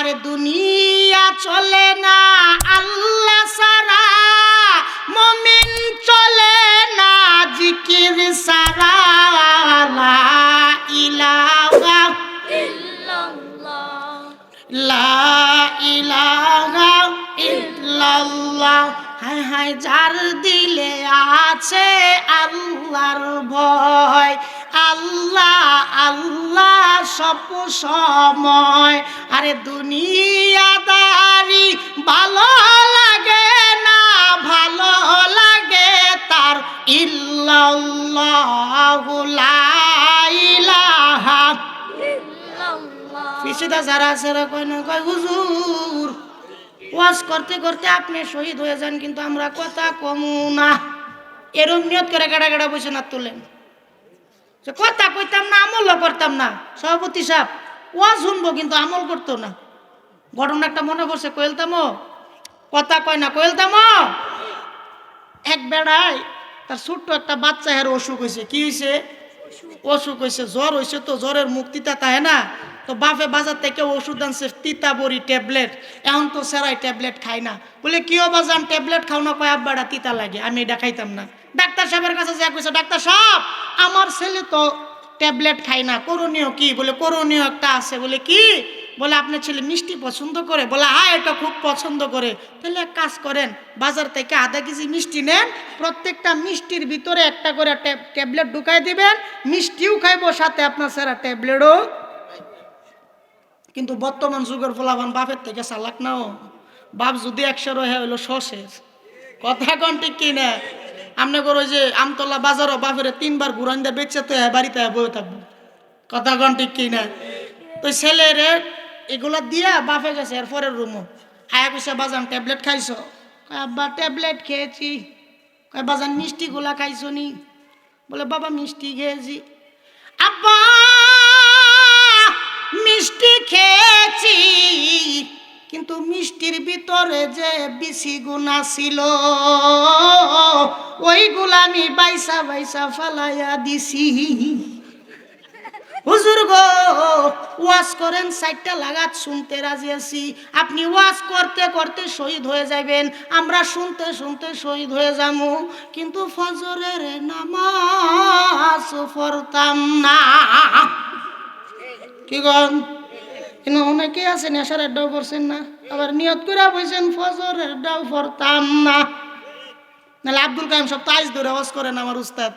আরে দুনিয়া চলে না আল্লাহ ছাড়া, মুমিন চলে না জিকির ছাড়া। লা ইলাহা ইল্লাল্লাহ, লা ইলাহা ইল্লাল্লাহ। হায় হায় যার দিলে আছে আল্লাহর ভয়, আল্লাহ আল্লাহ সব সময়। আরে দুনিয়াদারি ভালো লাগে না, ভালো লাগে তার ইল্লাল্লাহু লা ইলাহা ইল্লাল্লাহ। পিছিয়ে যারা আছে কয় না, কয় হুজুর ওয়াজ করতে করতে আপনি শহীদ হয়ে যান, কিন্তু আমরা কথা কমু না। এরম নিয়ত করে গাড়া গাড়া বসে না তুলেন, কথা কইতাম না, আমলও করতাম না। সভাপতি সাহেব ওয়াজ শুনবো কিন্তু আমল করতো না। ঘটনা একটা মনে পড়ছে, কইলতামো কথা কয় না, কইলতামো এক বেড়ায় তার ছোট্ট একটা বাচ্চা হের অসুখ হয়েছে। কি হয়েছে? অসুখ হয়েছে, জ্বর হয়েছে। তো জ্বরের মুখ তিতা তাহে না, তো বাপে বাজার থেকে ওষুধ আনছে তিতা বড়ি ট্যাবলেট। এখন তো সেরাই ট্যাবলেট খাই না। বলে কিও বাজান ট্যাবলেট খাও না? কয় আব্বাটা তিতা লাগে, আমি এটা খাইতাম না। ডাক্তার সাহেবের কাছে যা কইছে, ডাক্তার সাহেব আমার ছেলে তো ট্যাবলেট খাই না, করণীয় কি? বলে করণীয় একটা আছে। বলে কি? বলে আপনার ছেলে মিষ্টি পছন্দ করে। বলে হ্যাঁ এটা খুব পছন্দ করে। তাহলে এক কাজ করেন, বাজার থেকে আধা কেজি মিষ্টি নেন, প্রত্যেকটা মিষ্টির ভিতরে একটা করে ট্যাবলেট ঢুকাই দিবেন, মিষ্টিও খাইবো সাথে আপনার সেরা ট্যাবলেটও। কিন্তু বর্তমান যুগের ফলাফল বাপের থেকে চালাক নাও। বাপ যদি 100 হয়ে হইলো শশের কথা কন ঠিক কি না? আপনি করো যে আমতলা বাজারও বাপের 3 বার ঘুরান দিয়ে বেচে তো বাড়িতে বয়ে থাকবো। কথা কন ঠিক কি না? তো ছেলেরে এগুলা দিয়া বাপে গেছে এর পরের রুমও আয়া কইছে, বাজান ট্যাবলেট খাইছো? কয় আব্বা ট্যাবলেট খেয়েছি। কয় বাজান মিষ্টিগুলা খাইছো নি? বলে বাবা মিষ্টি খেয়েছি। আব্বা মিষ্টি খেয়েছি, কিন্তু মিষ্টির ভিতরে যে বিসি গুণা ছিল ওইগুলা আমি বাইসা বাইসা ফালাইয়া দিছি। হুজুর গো ওয়াজ করেন 4টা লাগাত শুনতে রাজি আছি। আপনি ওয়াজ করতে করতে শহীদ হয়ে যাবেন, আমরা শুনতে শুনতে শহীদ হয়ে যাবো, কিন্তু ফজরের নামাজ পড়তাম না। কি গন? কিন্তু অনেকে আছে নেশারের ডাও পড়ছেন না, আবার নিয়ত করে বলছেন ফজরের ডাও পড়তাম না। নাহলে আব্দুল কাইম সব তাইজ ধরে ওয়াজ করেন আমার উস্তাদ।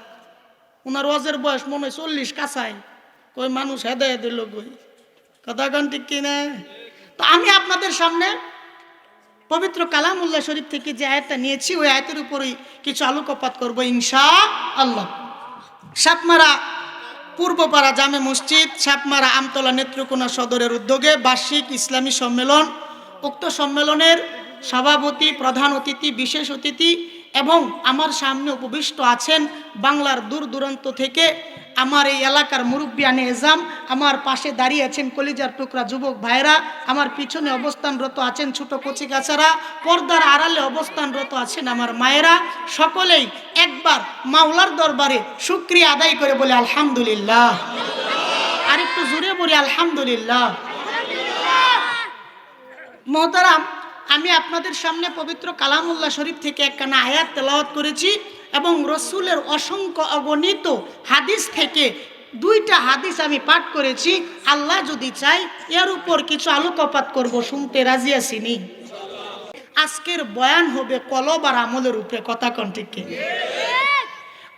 ওনার ওয়াজের বয়স মনে হয় 40 কাছায়। কই মানুষ হেদায়েত দিল কই? কথা কন ঠিক কিনা? তো আমি আপনাদের সামনে পবিত্র কালামুল্লাহ শরীফ থেকে যে আয়াতটা নিয়েছি ওই আয়াতের উপরই কিছু আলোকপাত করবো ইনশাআল্লাহ। সাতমারা পূর্বপাড়া জামে মসজিদ, সাতমারা আমতলা নেত্রকোনা সদরের উদ্যোগে বার্ষিক ইসলামী সম্মেলন। উক্ত সম্মেলনের সভাপতি, প্রধান অতিথি, বিশেষ অতিথি এবং আমার সামনে উপবিষ্ট আছেন বাংলার দূর দূরান্ত থেকে আমার এই এলাকার মুরব্বিয়ানে এজাম। আমার পাশে দাঁড়িয়ে আছেন কলিজার টুকরা যুবক ভাইরা, আমার পিছনে অবস্থানরত আছেন ছোট কচিকাচারা, পর্দার আড়ালে অবস্থানরত আছেন আমার মায়েরা। সকলেই একবার মাওলার দরবারে শুকরিয়া আদায় করে বলে আলহামদুলিল্লাহ। আর একটু জোরে বলি আলহামদুলিল্লাহ। মোহতারাম, আমি আপনাদের সামনে পবিত্র কালামুল্লাহ শরীফ থেকে একখানা আয়াত তেলাওয়াত করেছি এবং রসুলের অসংখ্য অগণিত হাদিস থেকে 2টা হাদিস আমি পাঠ করেছি। আল্লাহ যদি চাই এর উপর কিছু আলোকপাত করব, শুনতে রাজি আছিনি? আজকের বয়ান হবে কলব আর আমলের উপরে। কথা কোন ঠিক কি?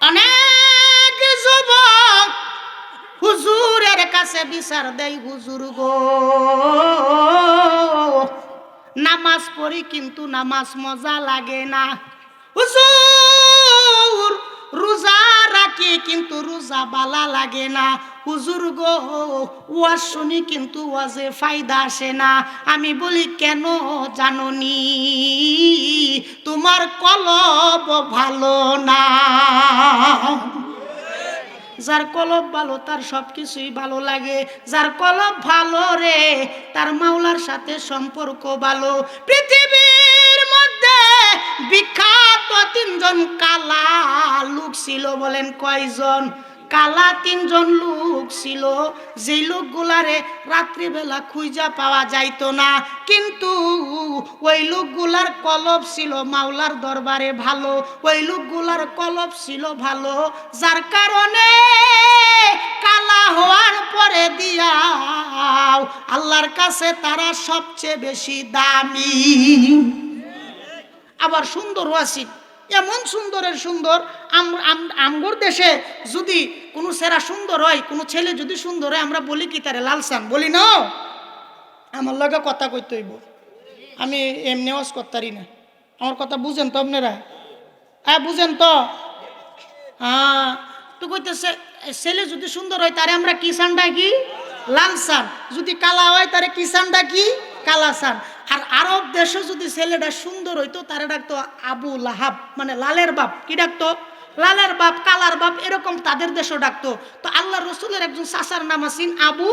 অনেক যুবক হুজুরের কাছে বিচার দেয়, হুজুর গো নামাজ পড়ি কিন্তু নামাজ মজা লাগে না। হুজুর রোজা রাখি কিন্তু রোজা বালা লাগে না। হুজুর গো ওয়াজ শুনি কিন্তু ওয়াজে ফায়দা আসে না। আমি বলি কেন জাননি? তোমার কলব ভালো না। যার কলব ভালো তার সব কিছুই ভালো লাগে। যার কলব ভালো রে তার মাওলার সাথে সম্পর্ক ভালো। পৃথিবীর মধ্যে বিখ্যাত 3জন কালা লোক ছিল, বলেন কয়জন? কালা তিনজন লোক ছিল, যেই লোকগুলারে রাত্রিবেলা খুঁজা পাওয়া যাইতো না, কিন্তু ওই লোকগুলার কলব ছিল মাওলার দরবারে ভালো, ওই লোকগুলার কলব ছিল ভালো, যার কারণে কালা হওয়ার পরে দিয়াও আল্লাহর কাছে তারা সবচেয়ে বেশি দামি। আবার সুন্দরও আছে, এমন সুন্দরের সুন্দর। আমগর দেশে যদি কোনো ছেঁড়া সুন্দর হয়, কোনো ছেলে যদি সুন্দর হয়, আমরা বলি কি তারে লালসান বলি না। আমার লগে কথা কইতে হইব, আমি এমনি ওয়াজ করতারি না। আমার কথা বুঝেন তো আপনারা? হ্যাঁ বুঝেন তো? হ্যাঁ, তো কইতেছে ছেলে যদি সুন্দর হয় তারে আমরা কি সান ডাকি? লালসান। যদি কালা হয় তারে কি সান ডাকি? কালাসান। আর আরব দেশে যদি ছেলেটা সুন্দর হইতো তারে ডাকতো আবু লাহাব, মানে লালের বাপ। কি ডাকতো? লালের বাপ, কালার বাপ, এরকম তাদের দেশও ডাকতো। তো আল্লাহ রসুলের একজন চাচার নাম আছেন আবু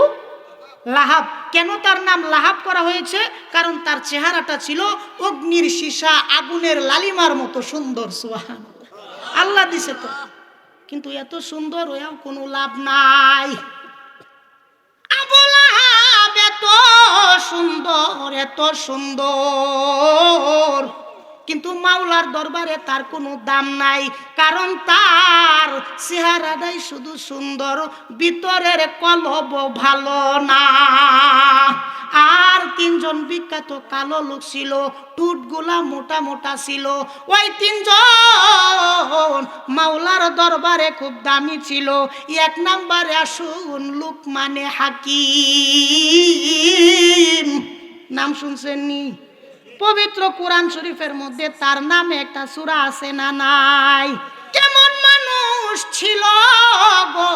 লাহাব। কেন তার নাম লাহাব করা হয়েছে? কারণ তার চেহারাটা ছিল অগ্নির সীসা, আগুনের লালিমার মতো সুন্দর। সুবহানাল্লাহ, আল্লাহ দিছে তো। কিন্তু এত সুন্দর হয়েও কোনো লাভ নাই। আবু লাহাব এত সুন্দর, এত সুন্দর, কিন্তু মাওলার দরবারে তার কোনো দাম নাই, কারণ তার চেহারাটাই শুধু সুন্দর, ভিতরের কলব ভালো না। আর তিনজন বিখ্যাত কালো লোক ছিল, টুটগুলা মোটা মোটা ছিল। ওই তিনজন মাওলার দরবারে খুব দামি ছিল। এক নম্বরে আসুন লুকমানে হাকিম, নাম শুনছেন নি? পবিত্র কোরআন শরীফের মধ্যে তার নামে একটা সূরা আছে না নাই? কেমন মানুষ ছিল গো!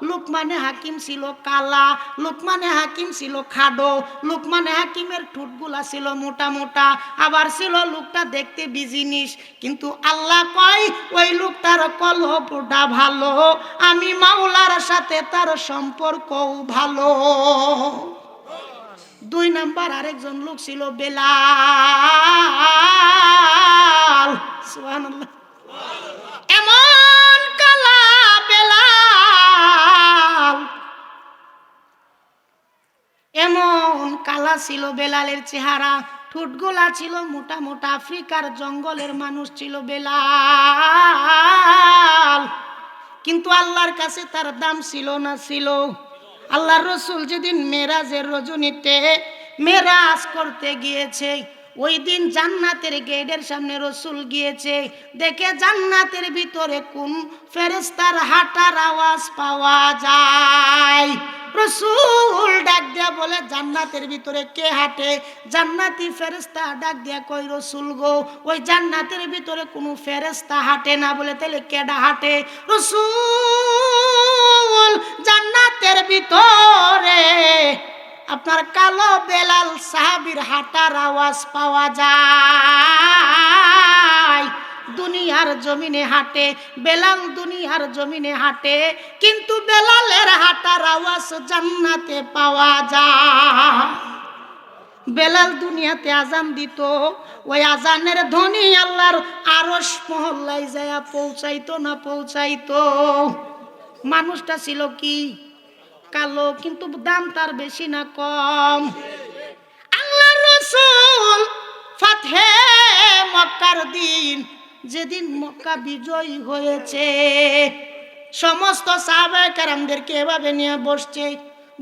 লুকমানে হাকিম ছিল কালা, লুকমানে হাকিম ছিল খাডো, লুকমানে হাকিমের ঠোঁটগুলা ছিল মোটা মোটা, আবার ছিল লোকটা দেখতে বিজিনিস। কিন্তু আল্লাহ কয় ওই লোকটার কলবটা ভালো, আমি মাওলার সাথে তার সম্পর্কও ভালো। দুই নাম্বার আরেকজন লোক ছিল বেলাল। সুবহানাল্লাহ, এমন কালা বেলাল, এমন কালা ছিল বেলালের চেহারা, ঠোঁটগুলা ছিল মোটা মোটা, আফ্রিকার জঙ্গলের মানুষ ছিল বেলাল। কিন্তু আল্লাহর কাছে তার দাম ছিল না? ছিল। আল্লাহর রসুল যেদিন মেরাজের রজনীতে মেরাজ করতে গিয়েছে, ওই দিন জান্নাতের গেটের সামনে রসুল গিয়েছে, দেখে জান্নাতের ভিতরে কোন ফেরেশতার হাঁটার আওয়াজ পাওয়া যায়। রসুল ডাক দিয়া বলে, জান্নাতের ভিতরে কে হাঁটে? জান্নাতি ফেরেশতা ডাক দিয়া কই, রসুল গো, ওই জান্নাতের ভিতরে কোনো ফেরেশতা হাঁটে না। বলে তাহলে কেডা হাঁটে? রসুল, জান্নাতের ভিতরে আপনার কালো বেলাল সাহাবীর হাঁটার আওয়াজ পাওয়া যায়। দুনিয়ার জমিনে হাঁটে বেলাল, দুনিয়ার জমিনে হাঁটে, কিন্তু বেলালের হাঁটার আওয়াজ জান্নাতে পাওয়া যায়। বেলাল দুনিয়াতে আজান দিত, ওই আজানের ধ্বনি আল্লাহর আরশ মহল্লায় যায় পৌঁছাইতো না পৌঁছাইতো? মানুষটা ছিল কি? কালো, কিন্তু দাম তার বেশি না কম? আল্লাহর রাসূল ফাতহে মক্কার দিন, যেদিন মক্কা বিজয় হয়েছে, সমস্ত সাহাবায়ে কেরামদেরকে এভাবে নিয়ে বসছে,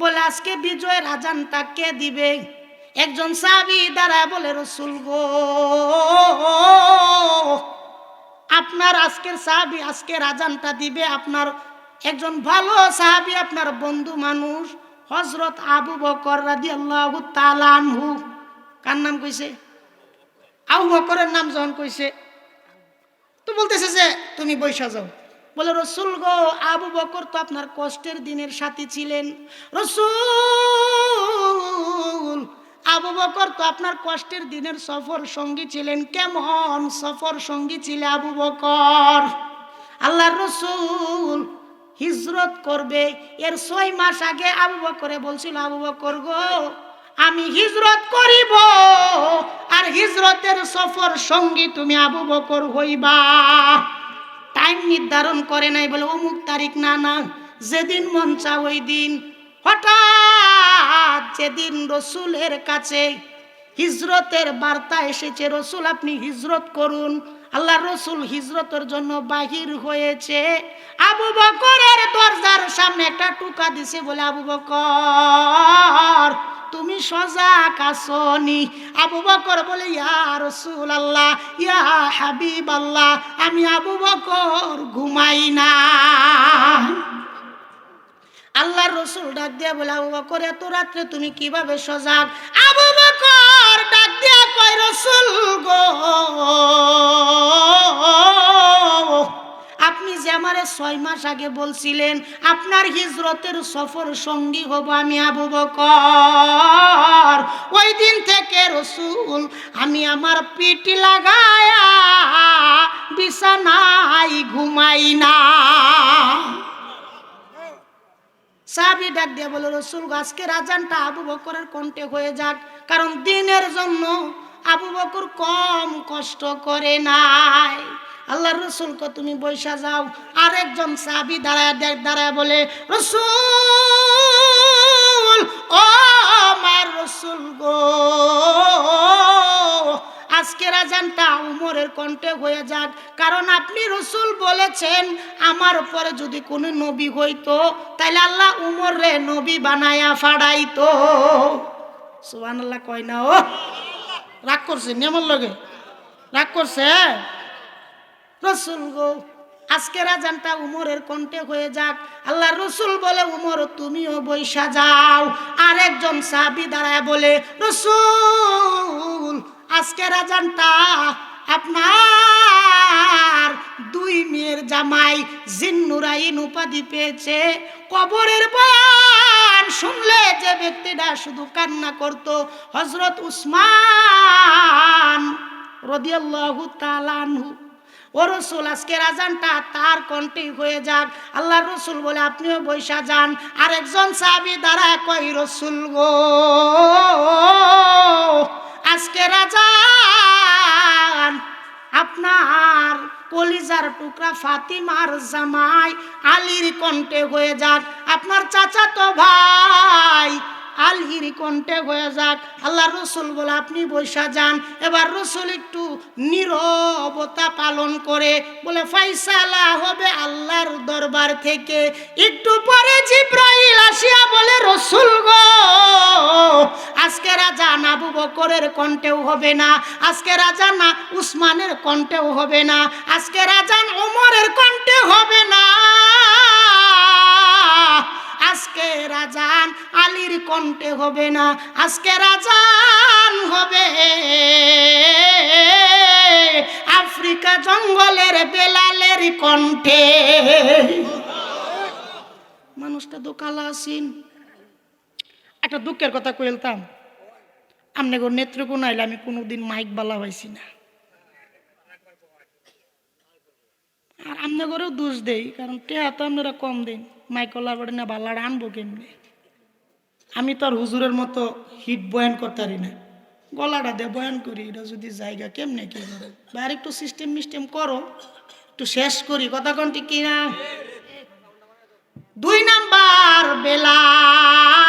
বলে আজকে বিজয়ের আজানটা কে দিবে? একজন সাহাবী দাঁড়ায় বলে, রসুল গো, আপনার আজকের সাহাবী আজকের আজানটা দিবে। আপনার একজন ভালো সাহাবী, আপনার বন্ধু মানুষ, হযরত আবু বকর রাদিয়াল্লাহু তাআলা আনহু। কার নাম কইছে? আবু বকরের নাম যখন কইছে, তো বলতেছে যে তুমি বইসা যাও। বলে, রসুল গো, আবু বকর তো আপনার কষ্টের দিনের সাথী ছিলেন। রসুল, আবু বকর তো আপনার কষ্টের দিনের সফর সঙ্গী ছিলেন। কেমন সফর সঙ্গী ছিল আবু বকর? আল্লাহর রসুল হিজরত করবে এর 6 মাস আগে আবু বকরে বলছিল, আবু বকর গো, আমি হিজরত করিব, আর হিজরতের সফর সঙ্গী তুমি আবু বকর হইবা। টাইম নির্ধারণ করে নাই বলে অমুক তারিখ, না না, যেদিন মন চা ওই দিন। হঠাৎ যেদিন রসুলের কাছে হিজরতের বার্তা এসেছে, রসুল আপনি হিজরত করুন, আল্লাহ রসুল হিজরতের জন্য বাহির হয়েছে। আবু বকরের দরজার সামনে একটা টুকা দিছে, বলে আবু বকর তুমি সজাগ আসনি? আবু বকর বলে ইয়া রাসূল আল্লাহ, ইয়া হাবিব আল্লাহ, আমি আবু বকর ঘুমাই না। আল্লাহর রসুল ডাক দিয়া বলে আবু বকর এত রাত্রে তুমি কিভাবে সজাগ? আবু বকর ডাক দিয়া কয় রসুল গো, আপনি যে আমারে 6 মাস আগে বলছিলেন আপনার হিজরতের সফর সঙ্গী হব আমি আবু বকর, ওই দিন থেকে রসুল আমি আমার পিঠ লাগায়া বিছানায় ঘুমাই না। সাহাবী ডাক দিয়ে বলে রসুল আজকের আজানটা আবু বকরের কণ্ঠে হয়ে যাক, কারণ দিনের জন্য আবু বকর কম কষ্ট করে নাই। আল্লাহর রসুলকে তুমি বৈশা যাও। আরেকজন সাহাবী দাঁড়ায় বলে রসুল, ও আমার রসুল গো, আজকের আজানটা উমরের কণ্ঠে হয়ে যাক, কারণ আপনি রসুল বলেছেন আমার পরে যদি কোনো নবী হইতো তাইলে আল্লাহ উমর রে নবী বানায়া ফাড়াইতো। সুবহানাল্লাহ কয় না? ও রাগ করছে, নেমন লগে রাগ করছে। রসুল গো আজকের আজানটা উমরের কণ্ঠে হয়ে যাক। আল্লাহ রসুল বলে উমর তুমিও বৈশা যাও। আরেকজন সাহাবী দাঁড়ায় বলে রসুল আজকের আজানটা আপনার 2 মেয়ের জামাই জিন্নুরাইন উপাধি পেয়েছে, কবরের বয়ান শুনলে যে ব্যক্তিটা শুধু কান্না করত, হযরত উসমান রাদিয়াল্লাহু তাআলা আনহু, ও রসুল আজকের আজানটা তার কণ্ঠে হয়ে যাক। আল্লাহর রসুল বলে আপনিও বৈশা যান। আরেকজন সাহাবী দাঁড়ায় কই রসুল গো আজকের আজান আপনার কলিজার টুকরা ফাতিমার জামাই আলীর কণ্ঠে হয়ে যাক, আপনার চাচাতো ভাই আলীর কণ্ঠে হয়ে যাক। আল্লাহ রসুল বলে আপনি বৈশা যান। এবার রসুল একটু নীরবতা পালন করে বলে ফাইসালা হবে আল্লাহর দরবার থেকে। একটু পরে জিব্রাইল আসিয়া বলে রসুল গো আজকের আজান আবু বকরের কণ্ঠেও হবে না, আজকের আজান না উসমানের কণ্ঠেও হবে না, আজকের আজান ওমরের কণ্ঠে হবে না, আজকের আজান আলীর কণ্ঠে হবে না, আজকের আজান হবে আফ্রিকা জঙ্গলের বেলালের কণ্ঠে। মানুষটা তো কালা আসিন। একটা দুঃখের কথা কইলতাম, আমনে গো নেত্রকোনা আইলে আমি কোনোদিন মাইক বালা পাইছি না। আর আমনে গরেও দোষ দেই, কারণ টেহা তো আপনারা কম দিন, মাইকলার বাড়ি না বালাটা আনবো কেমনি? আমি তো আর হুজুরের মতো হিট বয়ান করতে পারি না, গলাটা দিয়ে বয়ান করি। এটা যদি জায়গা কেমনে কি করে বা আর একটু সিস্টেম মিস্টেম করো, একটু শেষ করি কথা কোন ঠিক কিনা। 2 নাম্বার বেলাল,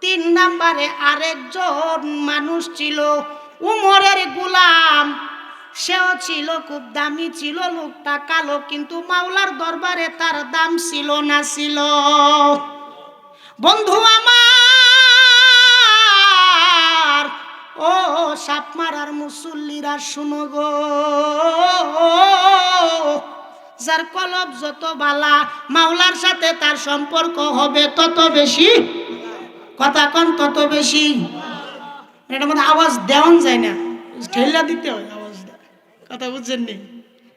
3 নাম্বারে আরেকজন মানুষ ছিল উমরের গোলাম, সেও ছিল খুব দামি ছিল, লোকটা কালো, কিন্তু মাওলার দরবারে তার দাম ছিল না ছিল। বন্ধু আমার ও সাপমারার মুসল্লিরা শুনো গো, যার কলব যত বালা মাওলার সাথে তার সম্পর্ক হবে তত বেশি। কথা কন তত বেশি। এটার মধ্যে আওয়াজ দেওয়ান যায় না, ঠেলা দিতে হয় আওয়াজ দেয়। কথা বুঝছেন নি?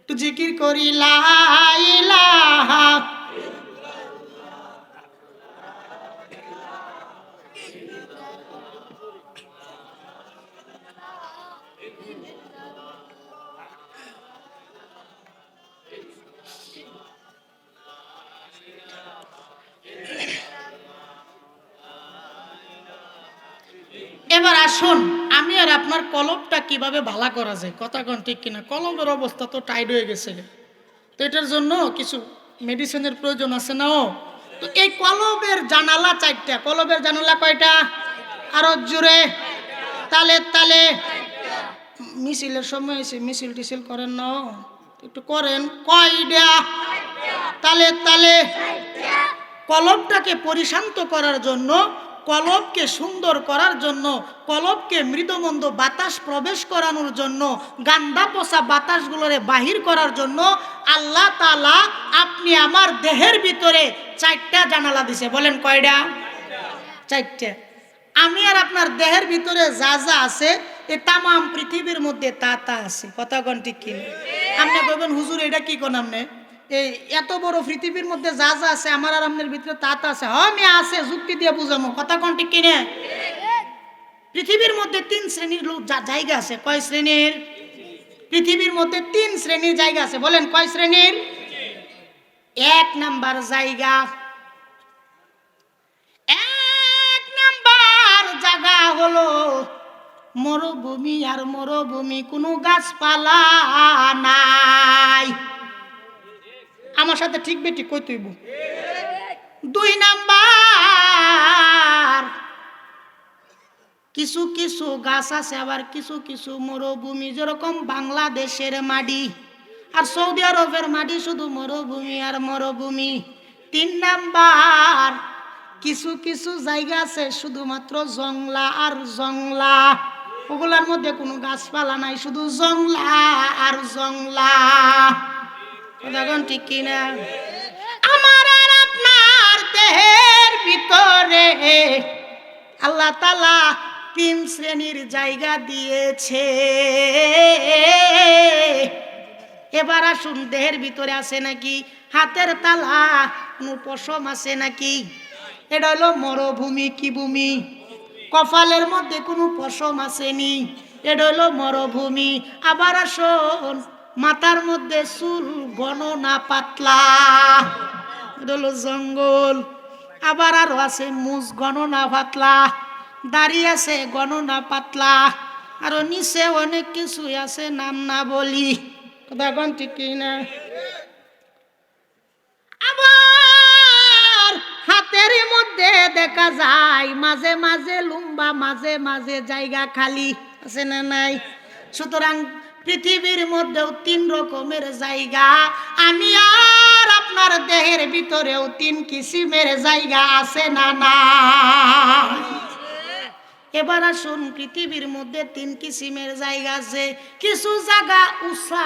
একটু জিকির করি লা ইলাহা এবার আসুন আমি আর আপনার কলবটা কিভাবে ভালো করা যায়, কথা কোন ঠিক কিনা? কলবের অবস্থা তো টাইট হয়ে গেছে, তো এটার জন্য কিছু মেডিসিনের প্রয়োজন আছে না? তো এই কলবের জানালা চারটা। কলবের জানালা কয়টা? আরো জোরে, তালে তালে। মিছিলের সময় এসে মিছিল টিছিল করেন না, একটু করেন। কয়টা? তালে তালে। কলবটাকে পরিশান্ত করার জন্য, কলবকে সুন্দর করার জন্য, কলবকে মৃদমন্দ বাতাস প্রবেশ করানোর জন্য, গান্দা পচা বাতাসগুলোরে বাহির করার জন্য আল্লাহ তাআলা আপনি আমার দেহের ভিতরে চারটা জানালা দিছে। বলেন কয়টা? চারটা। আমি আর আপনার দেহের ভিতরে যা যা আছে এই তামাম পৃথিবীর মধ্যে তা তা আছে, কথা কোন ঠিক কিনা? আপনি বলবেন হুজুর এটা কি কোন? আপনি এই এত বড় পৃথিবীর মধ্যে যা যা আছে আমার আর আপনার ভিতরে তা তা আছে। হ্যাঁ আমি আছে, যুক্তি দিয়ে বুঝামো, কথা কোন ঠিক কিনা? পৃথিবীর মধ্যে 3 শ্রেণীর লোক জায়গা আছে। কয় শ্রেণীর? পৃথিবীর মধ্যে 3 শ্রেণীর জায়গা আছে। বলেন কয় শ্রেণীর? 1 নাম্বার জায়গা, 1 নাম্বার জায়গা হলো মরুভূমি। আর মরুভূমি, কোনো গাছপালা নাই। আমার সাথে ঠিক বেটি কই তুইব? 2 নাম্বার কিছু কিছু গাছ আছে, আবার কিছু কিছু মরুভূমি, যেরকম বাংলাদেশের মাটি আর সৌদি আরবের মাটি, শুধু মরুভূমি আর মরুভূমি। 3 নাম্বার কিছু কিছু জায়গা আছে শুধুমাত্র জংলা আর জংলা, ওগুলার মধ্যে কোনো গাছপালা নাই, শুধু জংলা আর জংলা। এখন ঠিক কিনা? আমার আর আপনার দেহের ভিতরে আল্লাহ তাআলা 3 শ্রেণীর জায়গা দিয়েছে। এবার আসুন, দেহের ভিতরে আছে নাকি? হাতের তালা, কোনো পশম আছে নাকি? এটা হলো মরুভূমি। কি ভূমি? কপালের মধ্যে কোনো পশম আসেনি, এটা হলো মরুভূমি। আবার আসুন, মাথার মধ্যে চুল ঘন না পাতলা, এটা হলো জঙ্গল। আবার আরো আছে মুজ ঘন না পাতলা, দাড়ি আছে ঘন না পাতলা, আরো নিচে অনেক কিছু আছে, নাম না বলি, কথা কোন ঠিক কিনা? আবার হাতের মধ্যে দেখা যায় মাঝে মাঝে লম্বা, মাঝে মাঝে জায়গা খালি, আছে না নাই? সুতরাং পৃথিবীর মধ্যেও 3 রকমের জায়গা। আমি আর আপনার দেহের ভিতরেও 3 কিসিমের জায়গা আছে না না? এবার আসুন, পৃথিবীর মধ্যে 3 কিসিমের জায়গা আছে। কিছু জায়গা উঁচা,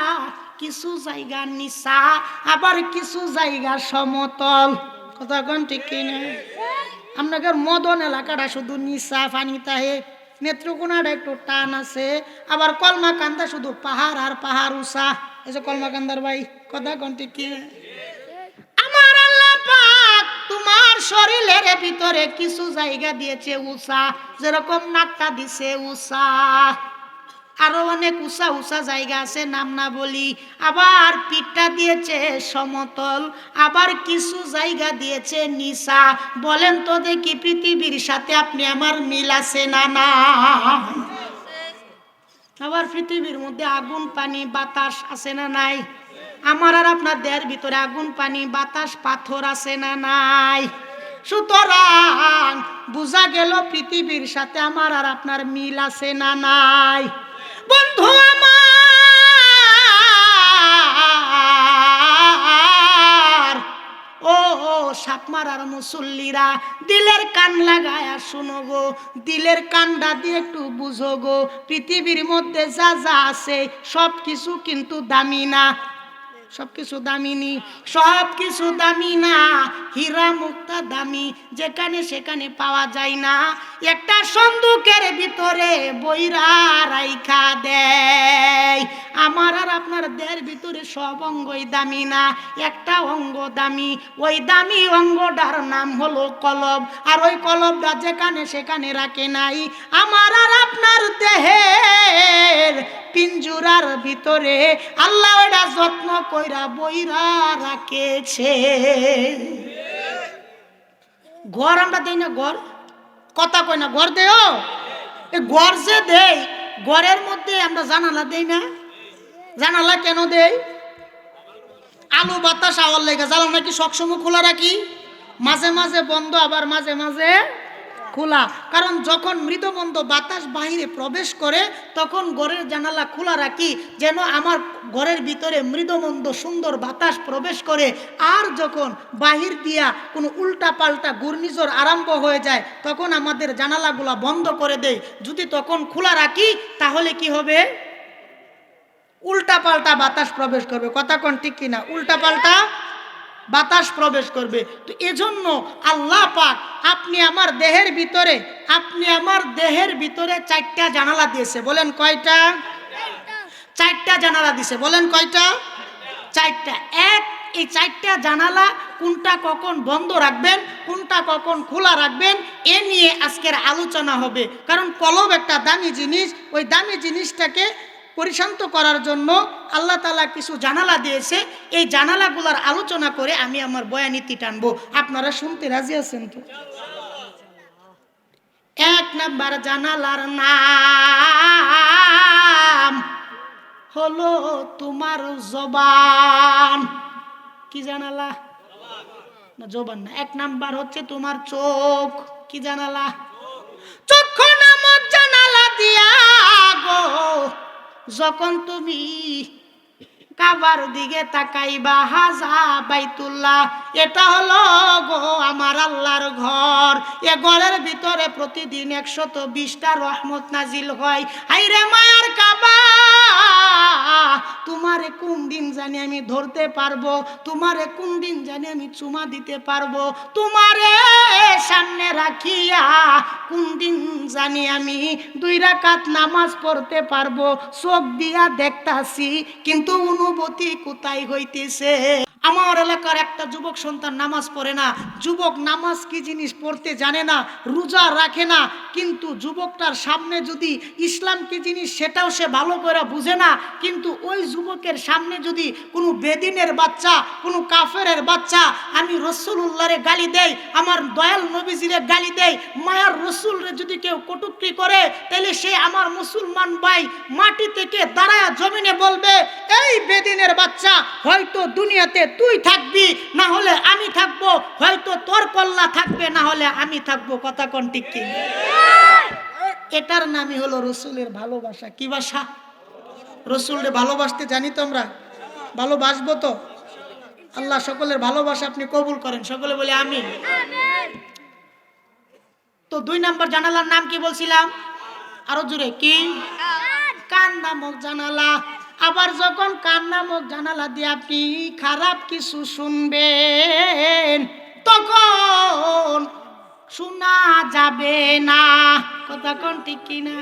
কিছু জায়গা নিচা, আবার কিছু জায়গা সমতল, কথা কোন ঠিক কিনা? আপনাদের মদন এলাকাটা শুধু নিচা, পানি তাহে, নেত্রকোনাটা একটু টান আছে, আবার কলমাকান্দা শুধু পাহাড় আর পাহাড় উঁচা। এই যে কলমাকান্দার ভাই, কথা কোন ঠিক কিনা? আমার আল্লাহ পাক তোমার শরীরের ভিতরে কিছু জায়গা দিয়েছে উঁচা, যেরকম নাকটা দিছে উঁচা, আরো অনেক উঁচা উঁচা জায়গা আছে, নাম না বলি। আবার পিঠটা দিয়েছে সমতল, আবার কিছু জায়গা দিয়েছে নিচা। বলেন তো দেখি, পৃথিবীর সাথে আপনি আমার মিল আছে না না? আবার পৃথিবীর মধ্যে আগুন পানি বাতাস আছে না নাই? আমার আর আপনার দেহের ভিতরে আগুন পানি বাতাস পাথর আছে না নাই? সুতরাং বোঝা গেল পৃথিবীর সাথে আমার আর আপনার মিল আছে না নাই? বন্ধু আমার, ও সাপমারার মুসল্লিরা, দিলের কান লাগায়া শুনো গো, দিলের কানটা দিয়ে একটু বুঝো গো, পৃথিবীর মধ্যে যা যা আছে সব কিছু কিন্তু দামি না। সবকিছু দামি নি, সবকিছু দামি না। হীরা মুক্তা দামি, যেখানে সেখানে পাওয়া যায় না। একটা সন্দুকের ভিতরে বইরা রাইখা দেয়। আমার আর আপনার দেহের ভিতরে সব অঙ্গই দামি না, একটা অঙ্গ দামি। ওই দামি অঙ্গটার নাম হলো কলব, আর ওই কলবটা যেখানে সেখানে রাখে নাই। আমার আর আপনার দেহের পিঞ্জুরার ভিতরে আল্লাহ ওটা যত্ন কইরা বইরা রাখেছে। ঘর আমরা দেই না? ঘর, কথা কই না? ঘর দেও, এই ঘর যে দেই, ঘরের মধ্যে আমরা জানালা দেই না? জানালা কেন দেই? আলো বাতাস আওয়ার লেগে। জানালা কি সবসময় খোলা রাখি? মাঝে মাঝে বন্ধ, আবার মাঝে মাঝে খোলা। কারণ যখন মৃদমন্দ বাতাস বাহিরে প্রবেশ করে তখন ঘরের জানালা খোলা রাখি, যেন আমার ঘরের ভিতরে মৃদমন্দ সুন্দর বাতাস প্রবেশ করে। আর যখন বাহির দিয়া কোনো উল্টা পাল্টা ঘূর্ণিঝড় আরম্ভ হয়ে যায় তখন আমাদের জানালাগুলা বন্ধ করে দেয়। যদি তখন খোলা রাখি তাহলে কি হবে? উল্টা পাল্টা বাতাস প্রবেশ করবে। কথা কোন ঠিক কিনা? উল্টা পাল্টা বাতাস প্রবেশ করবে। তো এজন্য আল্লাহ পাক আপনি আমার দেহের ভিতরে 4টা জানালা দিয়েছে। বলেন কয়টা? 4টা জানালা দিয়েছে। বলেন কয়টা? 4টা। এই 4টা জানালা কোনটা কখন বন্ধ রাখবেন, কোনটা কখন খোলা রাখবেন, এ নিয়ে আজকের আলোচনা হবে। কারণ কলব একটা দামি জিনিস, ওই দামি জিনিসটাকে পরিশান্ত করার জন্য আল্লাহ তাআলা কিছু জানালা দিয়েছে। এই জানালাগুলোর আলোচনা করে আমি আমার বয়ানীতি টানবো। আপনারা শুনতে রাজি আছেন তো? 1 নাম্বার জানালার নাম হলো তোমার জবান। কি জানালা? না, জবান না। 1 নাম্বার হচ্ছে তোমার চোখ। কি জানালা? চক্ষু নামক জানালা দিয়া গো যখন তুমি কাবার দিকে তাকাইবা, হাজা বাইতুল্লাহ, এটা হলো গো আমার আল্লাহর ঘর। এ ঘরের ভিতরে প্রতিদিন 120টা রহমত নাজিল হয়। হাইরে মায়ার কাবা, তোমারে কোন দিন জানি আমি ধরতে পারবো, তোমারে কোন দিন জানি আমি চুমা দিতে পারবো, তোমারে সামনে রাখিয়া কোন দিন জানি আমি 2 রাকাত নামাজ পড়তে পারবো। চোখ দিয়া দেখতাছি কিন্তু অনুভূতি কোথায় হইতেছে? আমার এলাকার একটা যুবক সন্তান নামাজ পড়ে না। যুবক নামাজ কি জিনিস পড়তে জানে না, রোজা রাখে না, কিন্তু যুবকটার সামনে যদি ইসলাম কি জিনিস সেটাও সে ভালো করে বুঝে না। কিন্তু ওই যুবকের সামনে যদি কোনো বেদিনের বাচ্চা, কোনো কাফেরের বাচ্চা আমি রাসূলুল্লাহরে গালি দেই, আমার দয়াল নবীজিরে গালি দেই, মায়ার রাসূলরে যদি কেউ কটূক্তি করে, তাহলে সে আমার মুসলমান ভাই মাটি থেকে দাঁড়ায়া জমিনে বলবে, এই বেদিনের বাচ্চা, হয়তো দুনিয়াতে তুই থাকবি, না হলে আমি থাকবো, হয়তো তোর কল্লা থাকবে, না হলে আমি থাকবো। কথা কোন ঠিক কি? এটার নামই হলো রসুলের ভালোবাসা। কি ভাষা? রসুলরে ভালোবাসতে জানি তো আমরা, ভালোবাসবো তো। আল্লাহ সকলের ভালোবাসা আপনি কবুল করেন। সকলে বলে আমিন। তো 2 নাম্বার জানালার নাম কি বলছিলাম? আরো জোরে। কি? কান নামক জানালা। আবার যখন কান নামক জানালা দিয়ে আপনি খারাপ কিছু শুনবেন তখন শোনা যাবে না। কথা কোন ঠিক কিনা?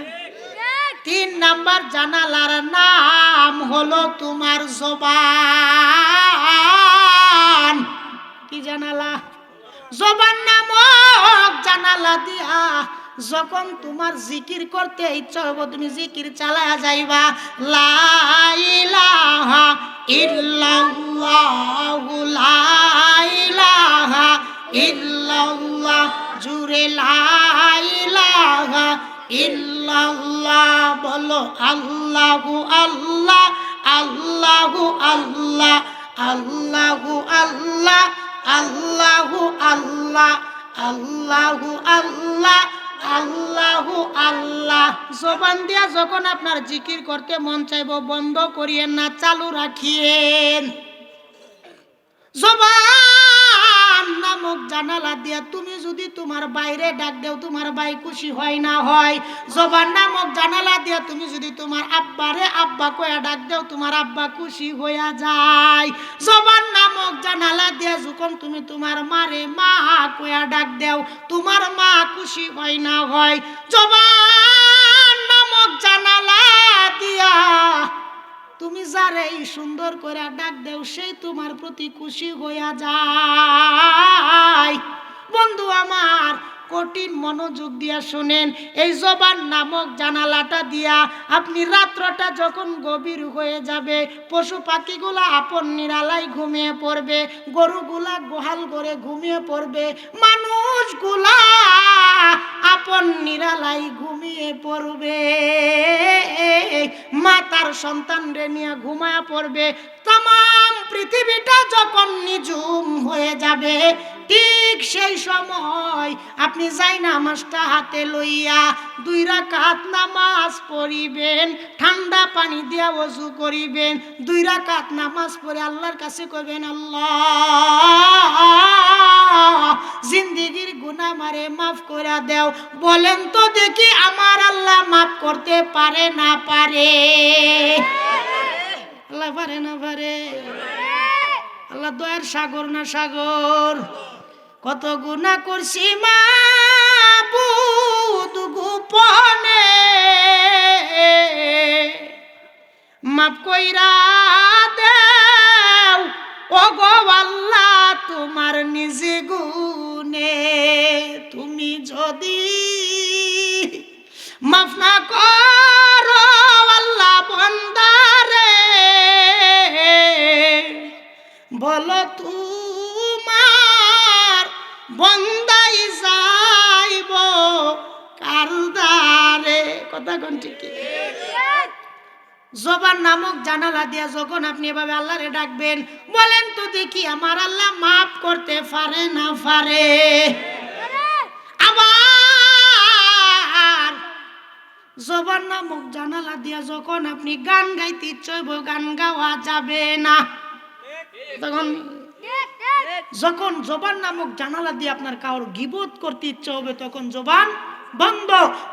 3 নাম্বার জানালার নাম হলো তোমার জবান। কি জানালা? জবান নামক জানালা দিয়া যখন তোমার জিকির করতে ইচ্ছা হবে তুমি জিকির চালায়া যাইবা। লা ইলাহা ইল্লাল্লাহু লা ইলাহা ইল্লাল্লাহ, জুরে লা ইলাহা ইল্লাল্লাহ। বলো আল্লাহু আল্লাহ, আল্লাহু আল্লাহ, আল্লাহু আল্লাহ, আল্লাহু আল্লাহ, আল্লাহু আল্লাহ, আল্লাহু আল্লাহ। জবান দিয়া যখন আপনার জিকির করতে মন চাইব বন্ধ করিয়েন না, চালু রাখিয়েন। জবান নামক জানালা দিয়া তুমি যদি তোমার বাইরে ডাক দেও তোমার ভাই খুশি হয় না হয়। জবান নামক জানালা দিয়া তুমি যদি তোমার আব্বারে আব্বা কয়া ডাক দেও তোমার আব্বা খুশি হইয়া যায়। জবান নামক জানালা দিয়া যখন তুমি তোমার মারে মা কয়া ডাক দেও তোমার মা খুশি হয় না হয়। জবান নামক জানালা দিয়া তুমি যারে সুন্দর করে ডাক দেও সেই তোমার প্রতি খুশি হইয়া যায়। বন্ধু আমার, কঠিন মনোযোগ দিয়া শুনেন। এই জবান নামক জানালাটা দিয়া আপনি রাত্রটা যখন গভীর হয়ে যাবে, পশু পাখিগুলা আপন নিরালায় ঘুমিয়ে পড়বে, গরুগুলা গোহাল ঘরে ঘুমিয়ে পড়বে, মানুষ মানুষগুলা আপন নিরালাই ঘুমিয়ে পড়বে, মা তার সন্তানরে নিয়ে ঘুমায়া পড়বে। তাম পৃথিবীটা যখন নিঝুম হয়ে যাবে, ঠিক সেই সময় আপনি যাই নামাজটা হাতে লইয়া 2 রাকাত নামাজ পড়িবেন, ঠান্ডা পানি দিয়া ওযু করিবেন, 2 রাকাত নামাজ পড়ে আল্লাহর কাছে কইবেন, আল্লাহ জিন্দেগির গুনাহ মারে মাফ করে দাও। বলেন তো দেখি আমার আল্লাহ মাফ করতে পারে না পারে? আল্লাহ পারে না পারে? আল্লাহ দয়ার সাগর না সাগর? কত গুনাহ করছি মাবুদ গোপনে, মাফ কইরা দেও ও গো আল্লাহ তোমার নিজে গুণে। তুমি যদি মাফ না করো আল্লাহ বান্দারে, বলো তোমার বন্দাই যাইব কার দ্বারে? কথা কোন ঠিক? জবান নামক জানালা দিয়া যখন আপনি এভাবে আল্লাহরে ডাকবেন, বলেন তো দেখি আমার আল্লাহ মাফ করতে পারে না পারে? আবার জবান নামক জানালা দিয়া যখন আপনি গান গাইতে ইচ্ছে হইব, গান গাওয়া যাবে না। তখন যখন জবান নামক জানালা দিয়ে আপনার কারোর গীবত করতে ইচ্ছে হবে, তখন জবান বন্ধ।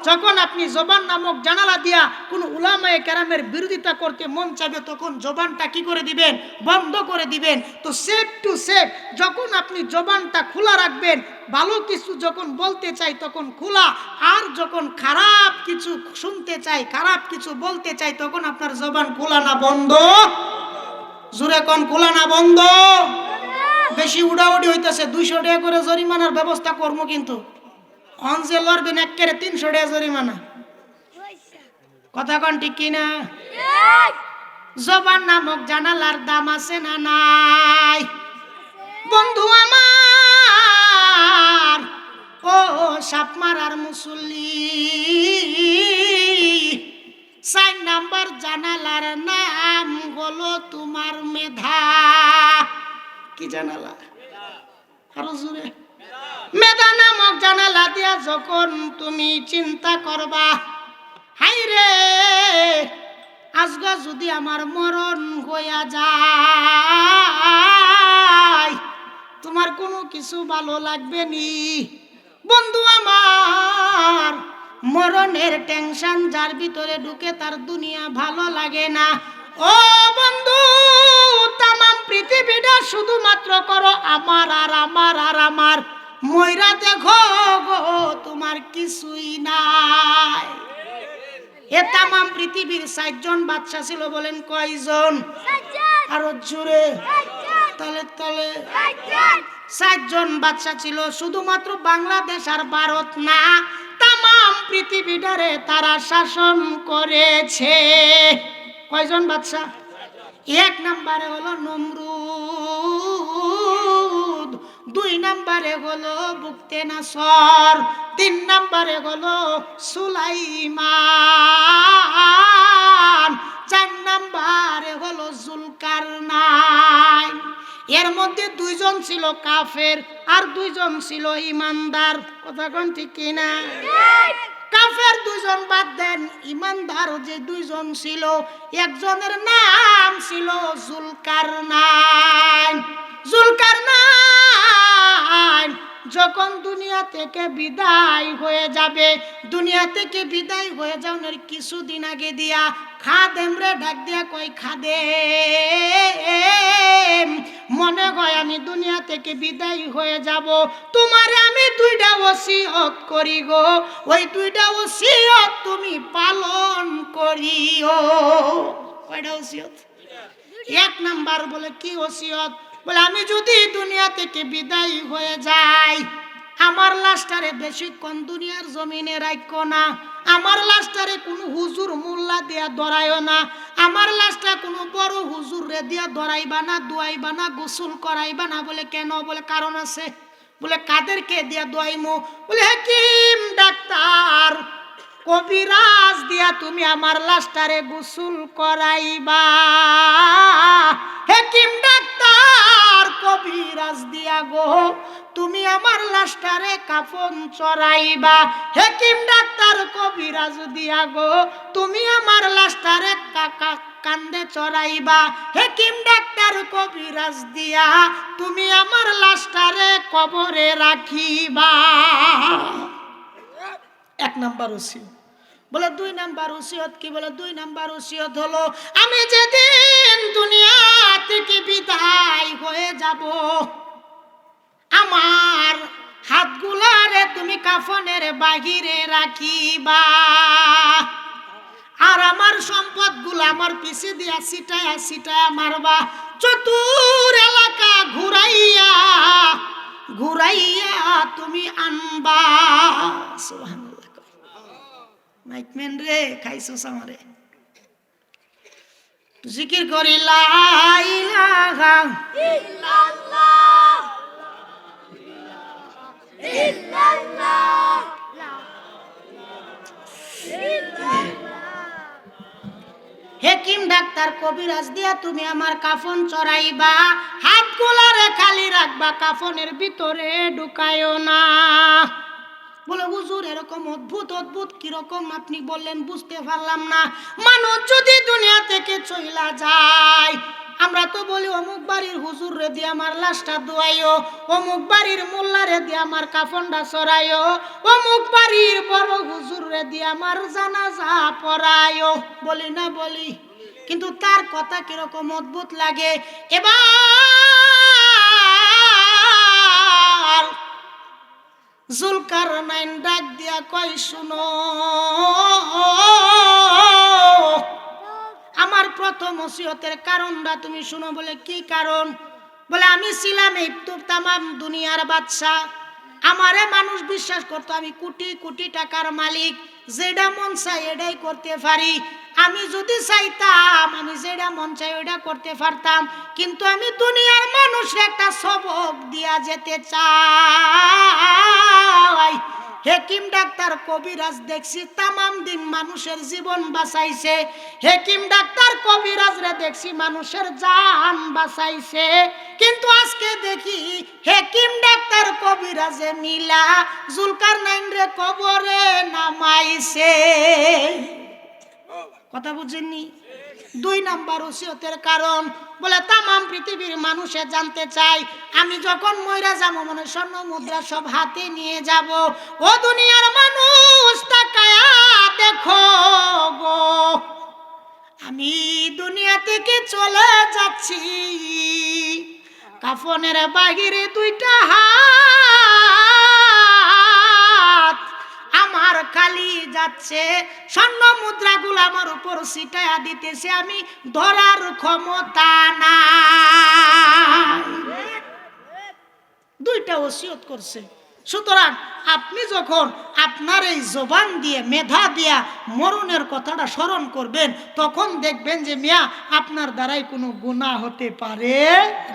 যখন আপনি জবান নামক জানালা দিয়া কোনো উলামায়ে কেরামের বিরোধিতা করতে মন চাইবে, তখন জবানটা কি করে দিবেন? বন্ধ করে দিবেন। তো সেফ টু সেফ যখন আপনি জবানটা খোলা রাখবেন, ভালো কিছু যখন বলতে চাই তখন খোলা, আর যখন খারাপ কিছু শুনতে চাই, খারাপ কিছু বলতে চাই, তখন আপনার জবান খোলা না বন্ধ? জোরে কোন, খোলা না বন্ধ? বেশি উড়াউড়ি হইতেছে, 200 টাকা করে জরিমানার ব্যবস্থা করবো, কিন্তু অনজে লড়বেন একেবারে 300 টাকা জরিমানা। কথা কোন ঠিক কিনা? জবান নামক জানালার দাম আছে না নাই? বন্ধু আমার ও সাপ মারার মুসল্লি, 4 নাম্বার জানালার নাম হলো তোমার মেধা। কি জানালা? আরো জোরে। মেধা নামক জানালা দিয়া যখন তুমি চিন্তা করবা, হাই রে আজগা যদি আমার মরণ হইয়া যায়, তোমার কোনো কিছু ভালো লাগবে নি। বন্ধু আমার, মরণের টেনশন যার ভিতরে ঢুকে তার দুনিয়া ভালো লাগে না। ও বন্ধু, তামাম পৃথিবীটা শুধুমাত্র করো আমার আর আমার আর আমার, ময়রা দেখো গো তোমার কিছুই নাই। এ তামাম পৃথিবীর 7 জন বাদশা ছিল, বলেন কয়জন? আরো জোরে, তালে তালে। 7 জন বাদশা ছিল, শুধুমাত্র বাংলাদেশ আর ভারত না, তামাম পৃথিবীটারে তারা শাসন করেছে। কয়জন বাদশা? 1 নম্বরে হলো নমরুদ, 2 নম্বরে হলো বুকতেনাসর, 3 নম্বরে হলো সুলাইমান, 4 নম্বরে হলো জুলকারনাইন। এর মধ্যে 2 জন ছিল কাফের আর 2 জন ছিল ইমানদার। কথা কোন ঠিক কিনা? কাফের 2 জন বাদ দেন, ইমানদার যে 2 জন ছিল, একজনের নাম ছিল জুলকারনাইন। জুলকারনাইন যখন দুনিয়া থেকে বিদায় হয়ে যাবে, দুনিয়া থেকে বিদায় হয়ে যাওয়ার কিছুদিন আগে দিয়া খাদেমরে ডাক দিয়া কই, খাদেম মনে হয় আমি দুনিয়া থেকে বিদায় হয়ে যাব, তোমারে আমি 2টা ওসিয়ত করি গো, ওই 2টা ওসিয়ত তুমি পালন করিও। কয়টা ওসিয়ত? 1 নাম্বার বলে কি ওসিয়ত? বলে আমি যদি দুনিয়া থেকে বিদায় হয়ে যাই, আমার লাশটারে বেশিক্ষণ দুনিয়ার জমিনে রাখো না, আমার লাশটারে কোনো হুজুর মোল্লা দিয়া ধরাইও না, আমার লাশটা কোনো বড় হুজুর রে দিয়া ধরাইবা না, দোয়াইবা না, গোসল করাইবা না। বলে কেন? বলে কারণ আছে। বলে কাদেরকে দিয়া দোয়াইমু? বলে হাকিম ডাক্তার কবিরাজ দিয়া তুমি আমার লাশটারে গোসল করাইবা। হাকিম ডাক্তার কবিরাজ দিয়া গো তুমি আমার লাশটারে কাফন চড়াইবা। হাকিম ডাক্তার কবিরাজ দিয়া গো তুমি আমার লাশটারে কান্দে চড়াইবা। হাকিম ডাক্তার কবিরাজ দিয়া তুমি আমার লাশটারে কবরে রাখিবা। এক নাম্বার ওসিয়ত। বলে 2 নাম্বার ওসিয়ত কি? বলে 2 নাম্বার ওসিয়ত হলো আমি যেদিন দুনিয়া থেকে বিদায় হয়ে যাব আমার হাতগুলারে তুমি কাফনের বাহিরে রাখিবা আর আমার সম্পদগুলো আমার পিছে দিয়া ছিটায়া ছিটায়া মারবা। চতুর এলাকা ঘুরাইয়া ঘুরাইয়া তুমি আনবা। সুবহানাল্লাহ। মাইকম্যান রে খাইছস আমারে। জিকির করি লা ইলাহা ইল্লাল্লাহ ইল্লাল্লাহ। হাকিম ডাক্তার কবিরাজ দিয়া তুমি আমার কাফন চড়াইবা, হাতগুলারে খালি রাখবা, কাফনের ভিতরে ঢুকায়ও না। বলে হুজুর এরকম অদ্ভুত অদ্ভুত কিরকম আপনি বললেন বুঝতে পারলাম না। মানুষ যদি দুনিয়া থেকে চইলা যায় আমরা তো বলি অমুক বাড়ির হুজুর রে দিয়ে আমার লাশটা দোয়াইও, অমুক বাড়ির মোল্লা রে দিয়ে আমার কাফনটা চড়াইও, অমুক বাড়ির বড় হুজুর রে দিয়ে আমার জানাজা পড়াইও, বলি না বলি? কিন্তু তার কথা কিরকম অদ্ভুত লাগে। এবার জুলকারনাইন ডাক দিয়া কয় শুনো আমার প্রথম ওসিয়তের কারণটা তুমি শুনো। বলে কি কারণ? বলে আমি ছিলাম এই তামাম দুনিয়ার বাদশা, আমারে মানুষ বিশ্বাস করতো আমি কোটি কোটি টাকার মালিক, যেটা মন চাই এটাই করতে পারি। আমি যদি চাইতাম আমি যেটা মন চাই ওইটা করতে পারতাম, কিন্তু আমি দুনিয়ার মানুষের একটা সবক দিয়া যেতে চাই। হাকিম ডাক্তার কবিরাজ দেখছি তামাম দিন মানুষের জীবন বাঁচাইছে, হাকিম ডাক্তার কবিরাজ রে দেখছি মানুষের জান বাঁচাইছে, কিন্তু আজকে দেখি হাকিম ডাক্তার কবিরাজে মিলা জুলকারনাইন রে কবরে নামাইছে। কথা বুঝেননি? 2 নাম্বার ওসিয়তের কারণ। বলে তামাম পৃথিবীর মানুষে জানতে চাই আমি যখন মইরা যাবো মানে স্বর্ণ মুদ্রা সব হাতে নিয়ে যাব, ও দুনিয়ার মানুষ তাকায়া দেখো গো আমি দুনিয়া থেকে চলে যাচ্ছি, কাফনের বাহিরে 2টা হাত আমার খালি যাচ্ছে, স্বর্ণ মুদ্রাগুলো আমার উপর ছিটায়া দিতেছে, আমি ধরার ক্ষমতা নাই। 2টা ওসিয়ত করছে। সুতরাং আপনি যখন আপনার এই জবান দিয়ে মেধা দিয়া মরণের কথাটা স্মরণ করবেন তখন দেখবেন যে মিয়া আপনার দ্বারাই কোনো গুনাহ হতে পারে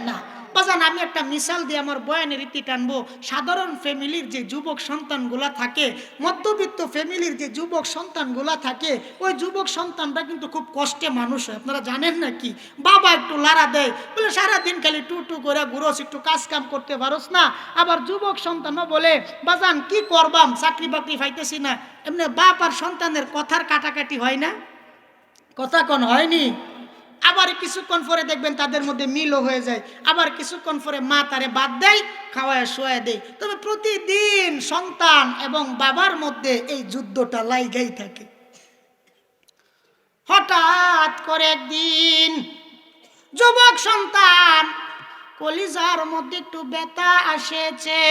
না। বাজান আমি একটা মিসাল দিয়ে আমার বয়ানের রীতি টানবো। সাধারণ ফ্যামিলির যে যুবক সন্তানগুলা থাকে, মধ্যবিত্ত ফ্যামিলির যে যুবক সন্তানগুলা থাকে, ওই যুবক সন্তানরা কিন্তু খুব কষ্টে মানুষ হয়। আপনারা জানেন নাকি? বাবা একটু লাড়া দেয়, বলে সারাদিন খালি টু টু করে ঘুরোস, একটু কাজ কাম করতে পারোস না। আবার যুবক সন্তানও বলে বাজান কি করবাম, চাকরি বাকরি পাইতেছি না। এমনি বাপ আর সন্তানের কথার কাটাকাটি হয় না? কথা কোন হয়নি? আবার কিছুক্ষণ পরে দেখবেন তাদের মধ্যে মিলও হয়ে যায়, আবার কিছুক্ষণ পরে মা তারে বাদ দেয়, খাওয়ায় শোয়া দেয়। তবে প্রতিদিন সন্তান এবং বাবার মধ্যে এই যুদ্ধটা লাইগাই থাকে। হঠাৎ করে একদিন যুবক সন্তান কলিজার মধ্যে একটু ব্যথা আসেছে,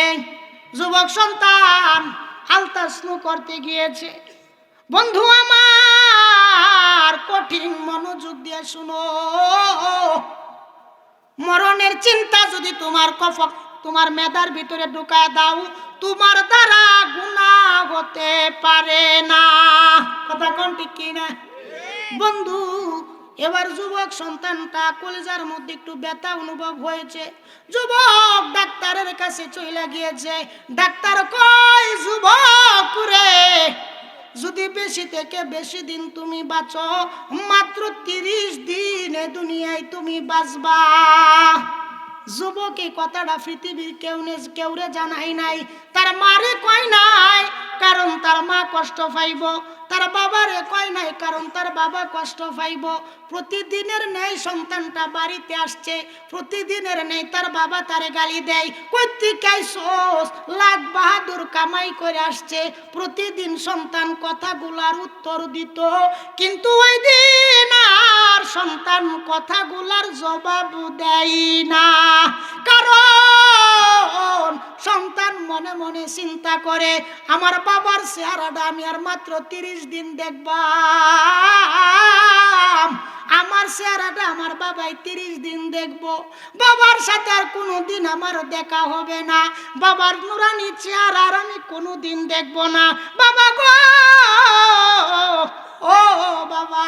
যুবক সন্তান আলতাসনু করতে গিয়েছে। বন্ধু আমার কঠিন মনোযোগ দিয়ে শুনো, মরণের চিন্তা যদি তোমার মেধার ভিতরে ঢুকায় দাও তোমার দ্বারা গুনাহ হতে পারে না। কথা কোন ঠিক কিনা? বন্ধু এবার যুবক সন্তানটা কলেজার মধ্যে একটু ব্যথা অনুভব হয়েছে, যুবক ডাক্তারের কাছে চলে গিয়েছে। ডাক্তার কয়, যুবক রে, যদি বেশি থেকে বেশি দিন তুমি বাঁচো, মাত্র 30 দিন এ দুনিয়ায় তুমি বাঁচবা। যুবক এই কথাটা পৃথিবীর কেউরে জানাই নাই, তার মারে কয় নাই, কারণ তার মা কষ্ট পাইব, তার বাবারে কয় নাই, কারণ তার বাবা কষ্ট পাইব। প্রতিদিনের ন্যায় সন্তানটা বাড়িতে আসছে, প্রতিদিনের ন্যায় তার বাবা তারে গালি দেয়, কইতিকাই সোস লাখ বাহাদুর কামাই করে আসছে। প্রতিদিন সন্তান কথাগুলার উত্তর দিত, কিন্তু ওই দিন আর সন্তান কথাগুলার জবাব দেয় না, কারণ সন্তান মনে মনে চিন্তা করে, আমার বাবার চেহারাটা আমি আর মাত্র 30 দিন দেখবাম, আমার চেহারাটা আমার বাবাই 30 দিন দেখব, বাবার সাথে আর কোনোদিন আমার দেখা হবে না, বাবার নুরানি চেহারা আর আমি কোনোদিন দেখব না। বাবা গো, ও বাবা,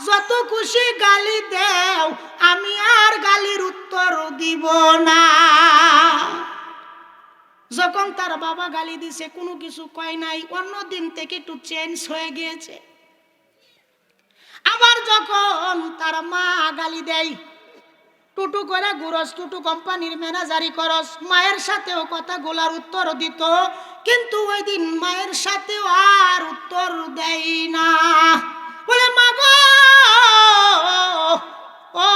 যত খুশি গালি দেও, আমি আর গালির উত্তর দিব না। যখন তার বাবা গালি দিছে কোনো কিছু কয় নাই, অন্য দিন থেকে একটু চেঞ্জ হয়ে গিয়েছে। আবার যখন তার মা গালি দেয়, টুটু করে ঘুরস, টুটু কোম্পানির ম্যানেজারি করস, মায়ের সাথেও কথাগুলার উত্তর দিত, কিন্তু ওই দিন মায়ের সাথেও আর উত্তর দেয় না। বলে, মা গো, ও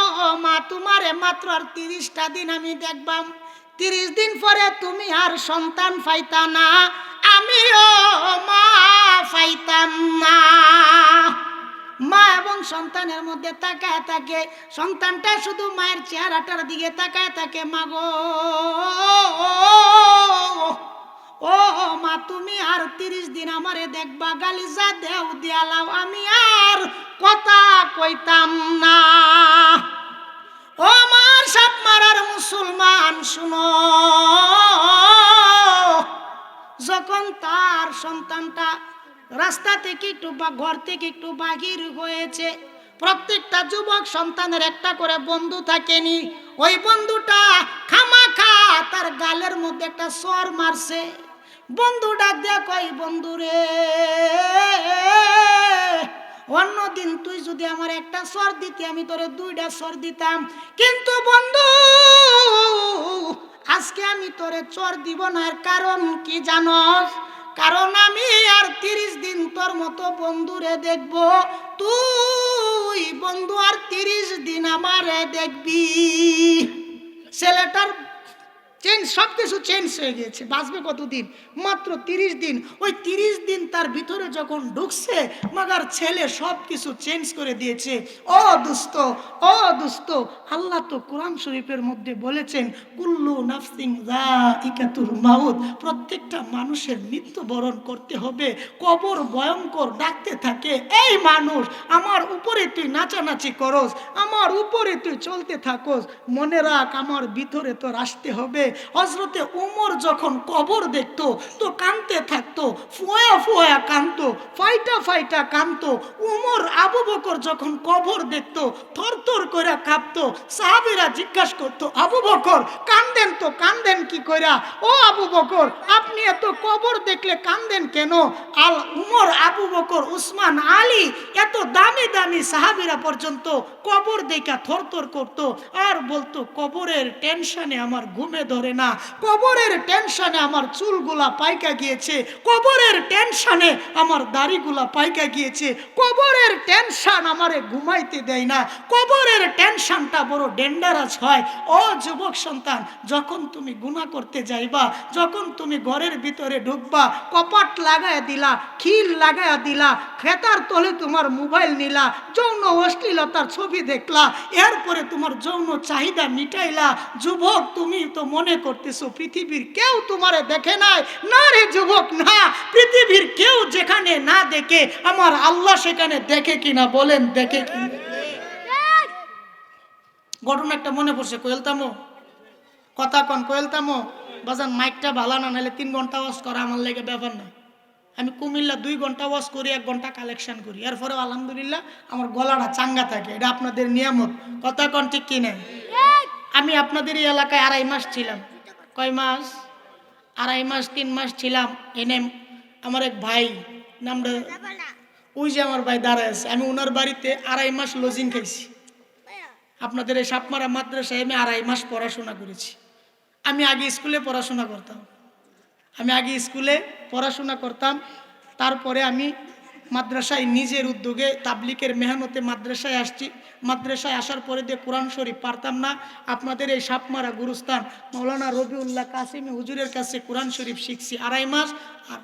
মা, তোমারে মাত্র আর 30টা দিন আমি দেখবাম, 30 দিন পরে তুমি আর সন্তান পাইতা না, আমিও মা পাইতাম না। মা এবং সন্তানের মধ্যে তাকায় থাকে, সন্তানটা শুধু মায়ের চেহারাটার দিকে তাকায় থাকে। মা গো, ও মা, তুমি আর 30 দিন আমারে দেখবা, গালি যা দেও দিয়ালাও, আমি আর কথা কইতাম না। ও আমার সাপ মারার মুসলমান, শুনো, যখন তার সন্তানটা রাস্তা থেকে একটু বা ঘর থেকে একটু বাহির হয়েছে, প্রত্যেকটা যুবক সন্তানের একটা করে বন্ধু থাকেনি, ওই বন্ধুটা খামাখা তার গালের মধ্যে একটা সর মারছে। বন্ধু ডাক দেয়া কয়, বন্ধু রে, অন্যদিন তুই যদি আমার একটা সর দিতি, আমি তোরে 2টা সর দিতাম, কিন্তু বন্ধু আজকে আমি তোরে চর দিব না। এর কারণ কি জানোস? কারণ আমি আর 30 দিন তোর মতো বন্ধুরে দেখব, তুই বন্ধু আর 30 দিন আমারে দেখবি। ছেলেটার চেঞ্জ, সব কিছু চেঞ্জ হয়ে গিয়েছে। বাঁচবে কতদিন? মাত্র 30 দিন। ওই 30 দিন তার ভিতরে যখন ঢুকছে, মাগার ছেলে সব কিছু চেঞ্জ করে দিয়েছে। ও দুস্ত, ও দুস্ত, আল্লাহ তো কোরআন শরীফের মধ্যে বলেছেন, কুল্লু নাফসিন যায়িকাতুল মাউত, প্রত্যেকটা মানুষের মৃত্যুবরণ করতে হবে। কবর ভয়ঙ্কর ডাকতে থাকে, এই মানুষ, আমার উপরে তুই নাচানাচি করস, আমার উপরে তুই চলতে থাকস, মনে রাখ আমার ভিতরে তোর আসতে হবে। হযরতে উমর যখন কবর দেখতো তো কাঁদতে থাকতো, ফোয়া ফোয়া কাঁদতো, ফাইটা ফাইটা কাঁদতো। উমর আবু বকর যখন কবর দেখতো থরথর করে কাঁপতো। সাহাবীরা জিজ্ঞাসা করতো, আবু বকর কাঁদেন তো, কাঁদেন কি কইরা? ও আবু বকর, আপনি এত কবর দেখলে কাঁদেন কেন? আল উমর, আবু বকর, উসমান, আলী, এত দামি দামি সাহাবীরা পর্যন্ত কবর দেখা থরথর করতো আর বলতো, কবরের টেনশনে আমার ঘুমে ধরে না, কবরের টেনশনে আমার চুলগুলা পাইকা গিয়েছে, কবরের টেনশনে আমার দাড়িগুলা পাইকা গিয়েছে, কবরের টেনশন আমারে ঘুমাইতে দেয় না, কবরের টেনশনটা বড় ডেঞ্জারাস হয়। ও যুবক সন্তান, যখন তুমি গুনাহ করতে যাইবা, যখন তুমি ঘরের ভিতরে ঢুকবা, কপাট লাগায়া দিলা, খিল লাগায়া দিলা, খেতার তলে তোমার মোবাইল নিলা, যৌন অশ্লীলতার ছবি দেখলা, এরপরে তোমার যৌন চাহিদা মিটাইলা, যুবক তুমি তো মনে করতেছো পৃথিবীর কেউ তোমারে দেখে নাই। না রে যুবক, না, পৃথিবীর কেউ যেখানে না দেখে, আমার আল্লাহ সেখানে দেখে কিনা বলেন? দেখে কিনা? ঘটনা একটা মনে পড়ছে, কোয়েলতামো কথা কন, কোয়েলতামো বাজান, মাইকটা ভালো না, নাহলে 3 ঘন্টা ওয়াজ করা আমার লেগে ব্যাপার না। আমি কুমিল্লা 2 ঘন্টা ওয়াজ করি, 1 ঘন্টা কালেকশন করি, এরপরে আলহামদুলিল্লাহ আমার গলাটা চাঙ্গা থাকে। এটা আপনাদের নিয়ামত, কথা কোন ঠিক কিনা? আমি আপনাদের এই এলাকায় 2.5 মাস ছিলাম। কয় মাস? 2.5 মাস 3 মাস ছিলাম। এনে আমার এক ভাই, নামটা ওই যে আমার ভাই দাঁড়ায় আছে, আমি ওনার বাড়িতে 2.5 মাস লজিং খাইছি। আপনাদের এই সাপমারা মাদ্রাসায় আমি 2.5 মাস পড়াশোনা করেছি। আমি আগে স্কুলে পড়াশোনা করতাম, তারপরে আমি মাদ্রাসায় নিজের উদ্যোগে তাবলিকের মেহনতে মাদ্রাসায় আসছি। মাদ্রাসায় আসার পরে দিয়ে কোরআন শরীফ পারতাম না। আপনাদের এই সাপমারা গুরুস্থান মাওলানা রবিউল্লাহ কাসিমি হুজুরের কাছে কোরআন শরীফ শিখছি 2.5 মাস। আর